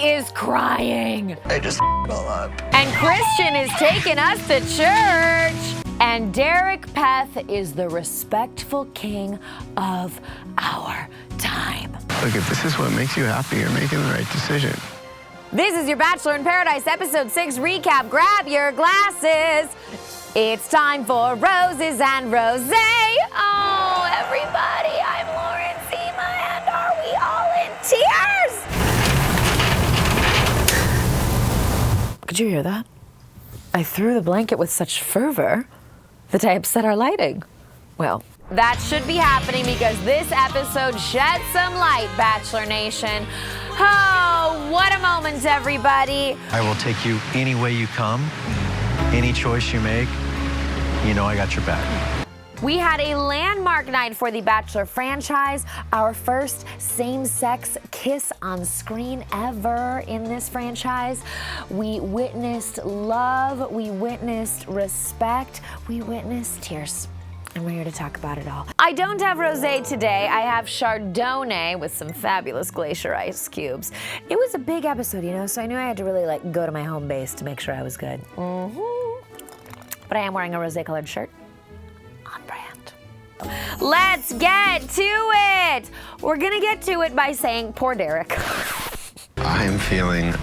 is crying. I just all up. And Kristian is taking us to church. And Derek Peth is the respectful king of our time. Look, if this is what makes you happy, you're making the right decision. This is your Bachelor in Paradise episode 6 recap. Grab your glasses. It's time for Roses and Rosé. Oh, everybody, I'm Lauren Zima, and are we all in tears? Could you hear that? I threw the blanket with such fervor that I upset our lighting. Well, that should be happening because this episode shed some light, Bachelor Nation. Oh, what a moment, everybody. I will take you any way you come, any choice you make. You know I got your back. We had a landmark night for the Bachelor franchise, our first same-sex kiss on screen ever in this franchise. We witnessed love, we witnessed respect, we witnessed tears. And we're here to talk about it all. I don't have rosé today. I have Chardonnay with some fabulous glacier ice cubes. It was a big episode, you know, so I knew I had to really go to my home base to make sure I was good. But I am wearing a rosé-colored shirt. On brand. Let's get to it. We're gonna get to it by saying, poor Derek. I'm feeling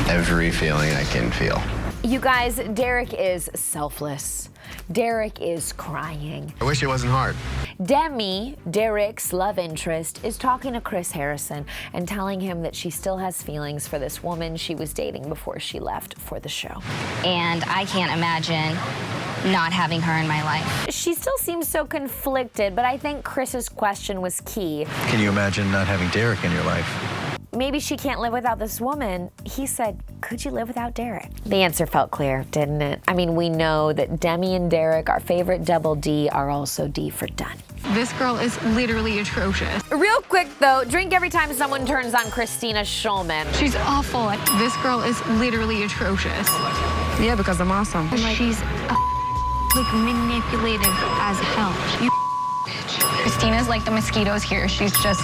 every feeling I can feel. You guys, Derek is selfless. Derek is crying. I wish it wasn't hard. Demi, Derek's love interest, is talking to Chris Harrison and telling him that she still has feelings for this woman she was dating before she left for the show. And I can't imagine not having her in my life. She still seems so conflicted, but I think Chris's question was key. Can you imagine not having Derek in your life? Maybe she can't live without this woman. He said, could you live without Derek? The answer felt clear, didn't it? I mean, we know that Demi and Derek, our favorite double D, are also D for done. This girl is literally atrocious. Real quick though, drink every time someone turns on Christina Schulman. She's awful. This girl is literally atrocious. Yeah, because I'm awesome. She's manipulative as hell. You Christina's like the mosquitoes here. She's just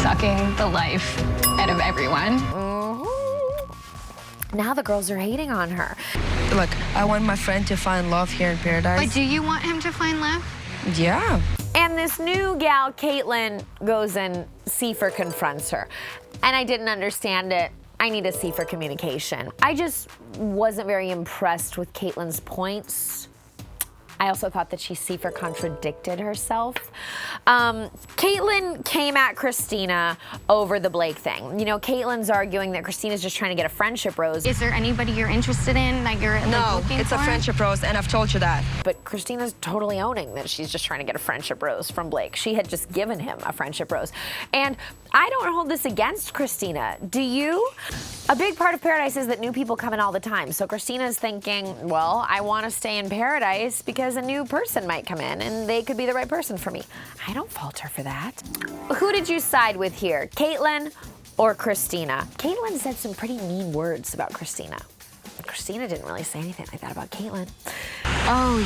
sucking the life out of everyone. Now the girls are hating on her. Look, I want my friend to find love here in paradise. But do you want him to find love? Yeah. And this new gal, Caitlyn, goes and Seifer confronts her. And I didn't understand it. I need a Seifer communication. I just wasn't very impressed with Caitlyn's points. I also thought that Seifer contradicted herself. Caitlyn came at Kristina over the Blake thing. You know, Caitlyn's arguing that Kristina's just trying to get a friendship rose. Is there anybody you're interested in that you're looking it's for? a friendship rose, and I've told you that. But Kristina's totally owning that she's just trying to get a friendship rose from Blake. She had just given him a friendship rose. And I don't hold this against Kristina. Do you? A big part of paradise is that new people come in all the time. So Kristina's thinking, well, I want to stay in paradise because a new person might come in and they could be the right person for me. I don't fault her for that. Who did you side with here, Caitlyn or Kristina? Caitlyn said some pretty mean words about Kristina. Kristina didn't really say anything like that about Caitlyn. Oh,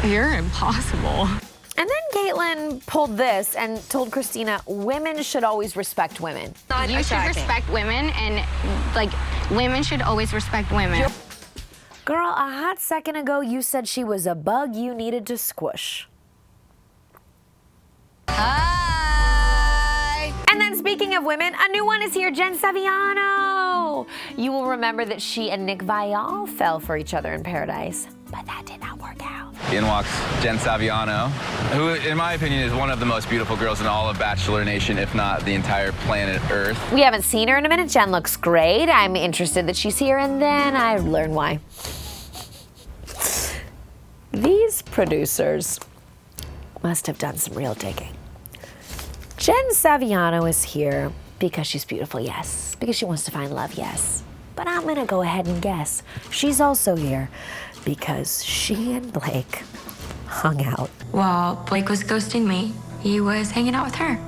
you're impossible. And then Caitlyn pulled this and told Kristina, women should always respect women. You should respect women, and women should always respect women. Girl, a hot second ago you said she was a bug you needed to squish. Hi! And then speaking of women, a new one is here, Jen Saviano. You will remember that she and Nick Viall fell for each other in paradise, but that did not work out. In walks Jen Saviano, who, in my opinion, is one of the most beautiful girls in all of Bachelor Nation, if not the entire planet Earth. We haven't seen her in a minute. Jen looks great. I'm interested that she's here, and then I learn why. These producers must have done some real digging. Jen Saviano is here because she's beautiful, yes. Because she wants to find love, yes. But I'm gonna go ahead and guess she's also here because she and Blake hung out. While Blake was ghosting me, he was hanging out with her.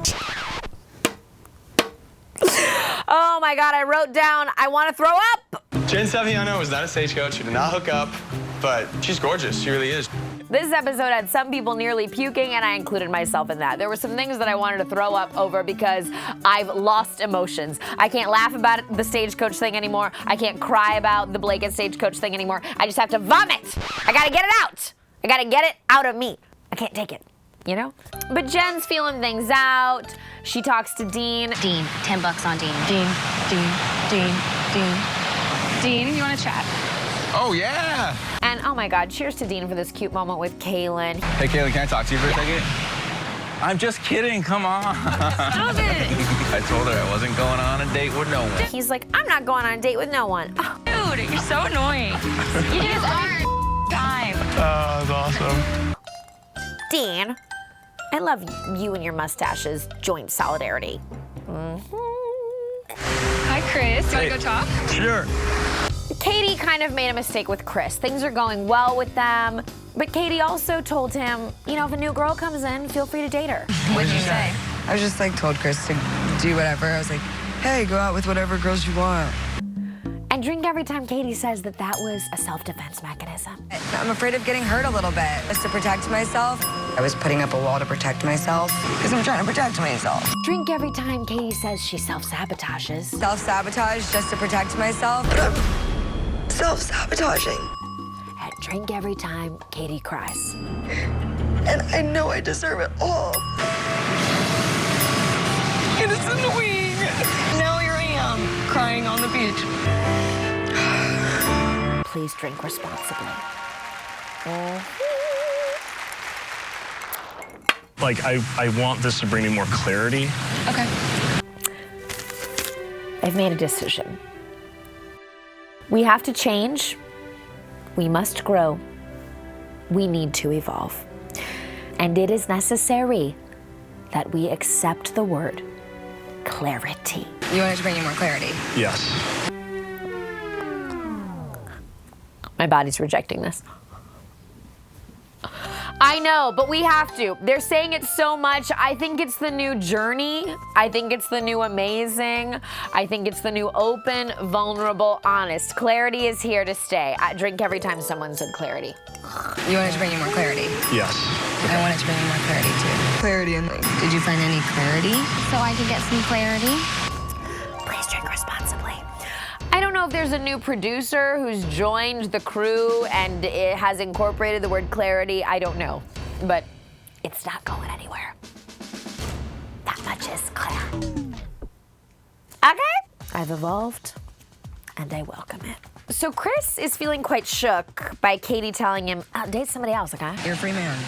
Oh my God, I wrote down, I wanna throw up. Jen Saviano was not a stagecoach. She did not hook up, but she's gorgeous. She really is. This episode had some people nearly puking, and I included myself in that. There were some things that I wanted to throw up over because I've lost emotions. I can't laugh about the stagecoach thing anymore. I can't cry about the Blake and stagecoach thing anymore. I just have to vomit. I gotta get it out. I gotta get it out of me. I can't take it, you know? But Jen's feeling things out. She talks to Dean. Dean, $10 on Dean. Dean, you want to chat? Oh, yeah. And oh my God, cheers to Dean for this cute moment with Kaylin. Hey, Kaylin, can I talk to you for a second? I'm just kidding. Come on. Stop it. I told her I wasn't going on a date with no one. He's like, I'm not going on a date with no one. Oh. Dude, you're so annoying. You do this every time. That's awesome. Dean, I love you and your mustache's joint solidarity. Hi, Chris. You want to go talk? Sure. Katie kind of made a mistake with Chris. Things are going well with them, but Katie also told him, you know, if a new girl comes in, feel free to date her. What did you say? I just like told Chris to do whatever. I was like, hey, go out with whatever girls you want. And drink every time Katie says that that was a self-defense mechanism. I'm afraid of getting hurt a little bit. Just to protect myself. I was putting up a wall to protect myself because I'm trying to protect myself. Drink every time Katie says she self-sabotages. Self-sabotage just to protect myself. Self-sabotaging. And drink every time Katie cries. And I know I deserve it all. And it's annoying. Now here I am, crying on the beach. Please drink responsibly. Like, I want this to bring me more clarity. Okay. I've made a decision. We have to change. We must grow. We need to evolve. And it is necessary that we accept the word clarity. You wanted to bring you more clarity? Yes. My body's rejecting this. I know, but we have to. They're saying it so much. I think it's the new journey. I think it's the new amazing. I think it's the new open, vulnerable, honest. Clarity is here to stay. I drink every time someone said clarity. You wanted to bring you more clarity? Yes. I wanted to bring you more clarity, too. Clarity and did you find any clarity? So I could get some clarity. Please drink responsibly. I don't know if there's a new producer who's joined the crew and it has incorporated the word clarity. I don't know, but it's not going anywhere. That much is clear. Okay, I've evolved and I welcome it. So Chris is feeling quite shook by Katie telling him, date somebody else, okay? You're a free man.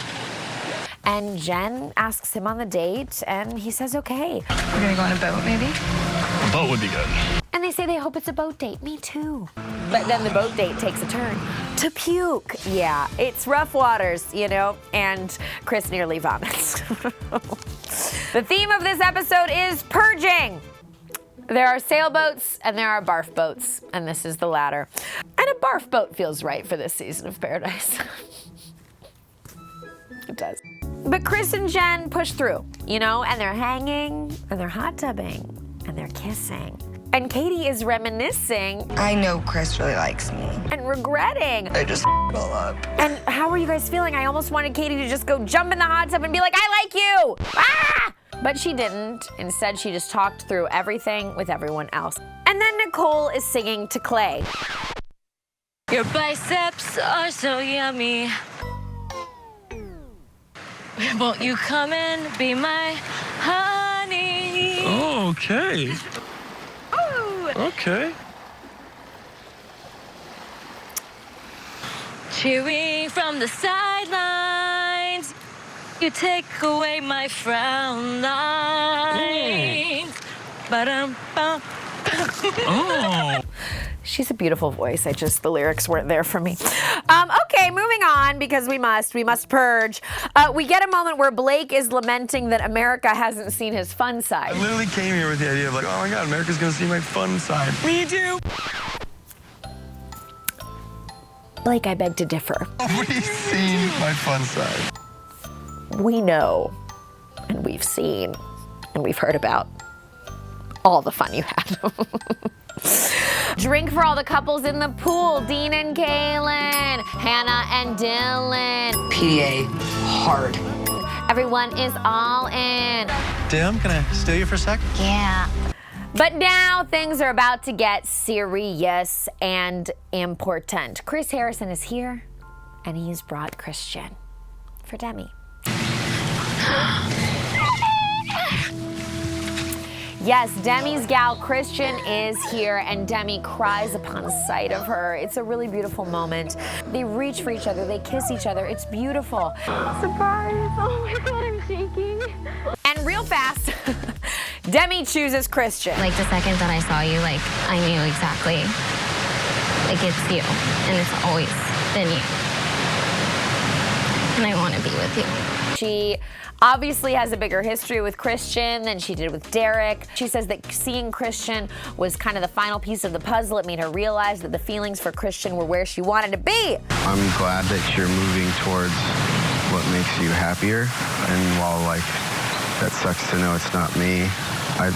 And Jen asks him on the date and he says, okay. We're gonna go on a boat, maybe? A boat would be good. And they say they hope it's a boat date. Me too. But then the boat date takes a turn to puke. Yeah, it's rough waters, you know, and Chris nearly vomits. The theme of this episode is purging. There are sailboats and there are barf boats, and this is the latter. And a barf boat feels right for this season of Paradise. It does. But Chris and Jen push through, you know, and they're hanging, and they're hot tubbing, and they're kissing. And Katie is reminiscing. I know Chris really likes me. And regretting. I just f***ed all up. And how are you guys feeling? I almost wanted Katie to just go jump in the hot tub and be like, I like you! Ah! But she didn't. Instead, she just talked through everything with everyone else. And then Nicole is singing to Clay. Your biceps are so yummy. Won't you come and be my honey? Oh, okay. Ooh. Okay. Cheering from the sidelines, you take away my frown lines. Ba-dum-bum. Oh. She's a beautiful voice. The lyrics weren't there for me. Okay, moving on, because we must purge. We get a moment where Blake is lamenting that America hasn't seen his fun side. I literally came here with the idea of like, oh my God, America's gonna see my fun side. Me too. Blake, I beg to differ. We've seen my fun side. We know, and we've seen, and we've heard about all the fun you had. Drink for all the couples in the pool. Dean and Kaylin, Hannah and Dylan. PDA hard. Everyone is all in. Dim, can I steal you for a sec? Yeah. But now things are about to get serious and important. Chris Harrison is here, and he's brought Kristian for Demi. Yes, Demi's gal Kristian is here, and Demi cries upon sight of her. It's a really beautiful moment. They reach for each other, they kiss each other. It's beautiful. Surprise. Oh my God, I'm shaking. And real fast, Demi chooses Kristian. Like the second that I saw you, like I knew exactly, like it's you, and it's always been you. And I want to be with you. She obviously has a bigger history with Kristian than she did with Derek. She says that seeing Kristian was kind of the final piece of the puzzle. It made her realize that the feelings for Kristian were where she wanted to be. I'm glad that you're moving towards what makes you happier. And while, like, that sucks to know it's not me, I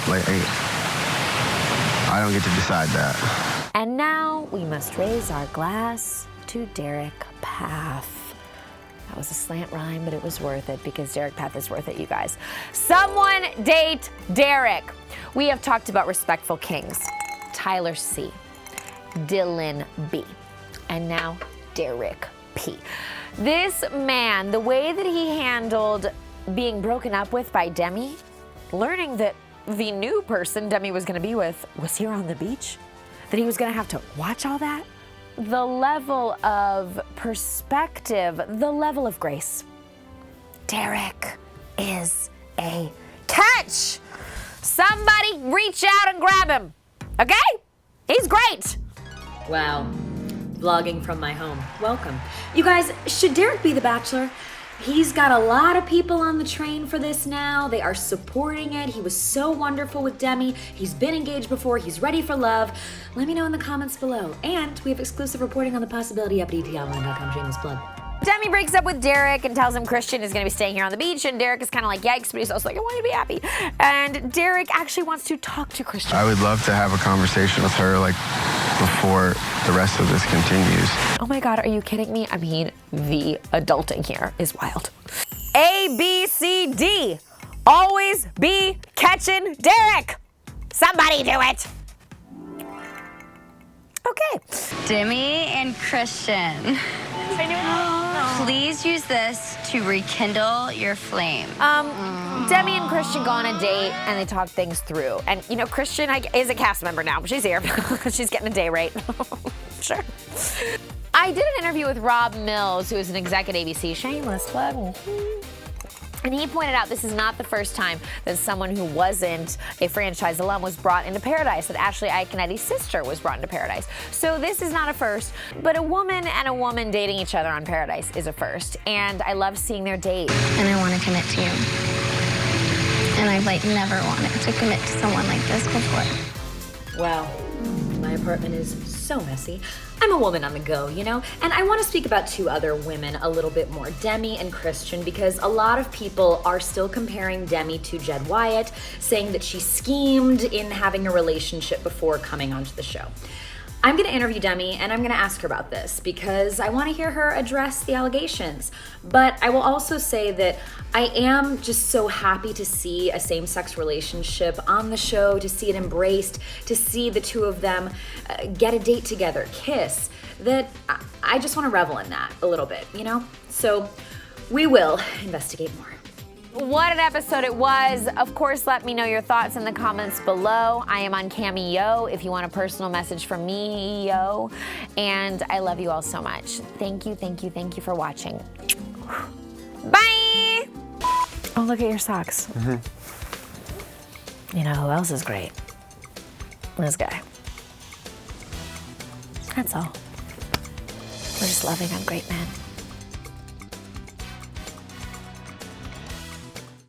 don't get to decide that. And now we must raise our glass to Derek Peth. That was a slant rhyme, but it was worth it because Derek Peth is worth it, you guys. Someone date Derek. We have talked about respectful kings. Tyler C, Dylan B, and now Derek P. This man, the way that he handled being broken up with by Demi, learning that the new person Demi was gonna be with was here on the beach, that he was gonna have to watch all that. The level of perspective, the level of grace. Derek is a catch. Somebody reach out and grab him, okay? He's great. Wow, vlogging from my home. Welcome. You guys, should Derek be the Bachelor? He's got a lot of people on the train for this now. They are supporting it. He was so wonderful with Demi. He's been engaged before. He's ready for love. Let me know in the comments below. And we have exclusive reporting on the possibility up at ETonline.com. Shameless plug. Demi breaks up with Derek and tells him Kristian is going to be staying here on the beach, and Derek is kind of like, yikes, but he's also like, I want you to be happy. And Derek actually wants to talk to Kristian. I would love to have a conversation with her, like, before the rest of this continues. Oh my God, are you kidding me? I mean, the adulting here is wild. A, B, C, D. Always be catching Derek. Somebody do it. Okay. Demi and Kristian. Please use this to rekindle your flame. Demi and Kristian go on a date and they talk things through. And you know, Kristian is a cast member now. She's here. She's getting a day rate. Sure. I did an interview with Rob Mills, who is an exec at ABC. Shameless plug. And he pointed out this is not the first time that someone who wasn't a franchise alum was brought into paradise, that Ashley Iaconetti's sister was brought into paradise. So this is not a first, but a woman and a woman dating each other on Paradise is a first. And I love seeing their date. And I want to commit to you. And I've never wanted to commit to someone like this before. Wow, my apartment is so messy. I'm a woman on the go, you know? And I want to speak about two other women a little bit more, Demi and Kristian, because a lot of people are still comparing Demi to Jed Wyatt, saying that she schemed in having a relationship before coming onto the show. I'm going to interview Demi and I'm going to ask her about this because I want to hear her address the allegations. But I will also say that I am just so happy to see a same-sex relationship on the show, to see it embraced, to see the two of them get a date together, kiss, that I just want to revel in that a little bit, you know? So we will investigate more. What an episode it was. Of course, let me know your thoughts in the comments below. I am on Cameo if you want a personal message from me, yo. And I love you all so much. Thank you, thank you, thank you for watching. Bye! Oh, look at your socks. You know who else is great? This guy. That's all. We're just loving on great men.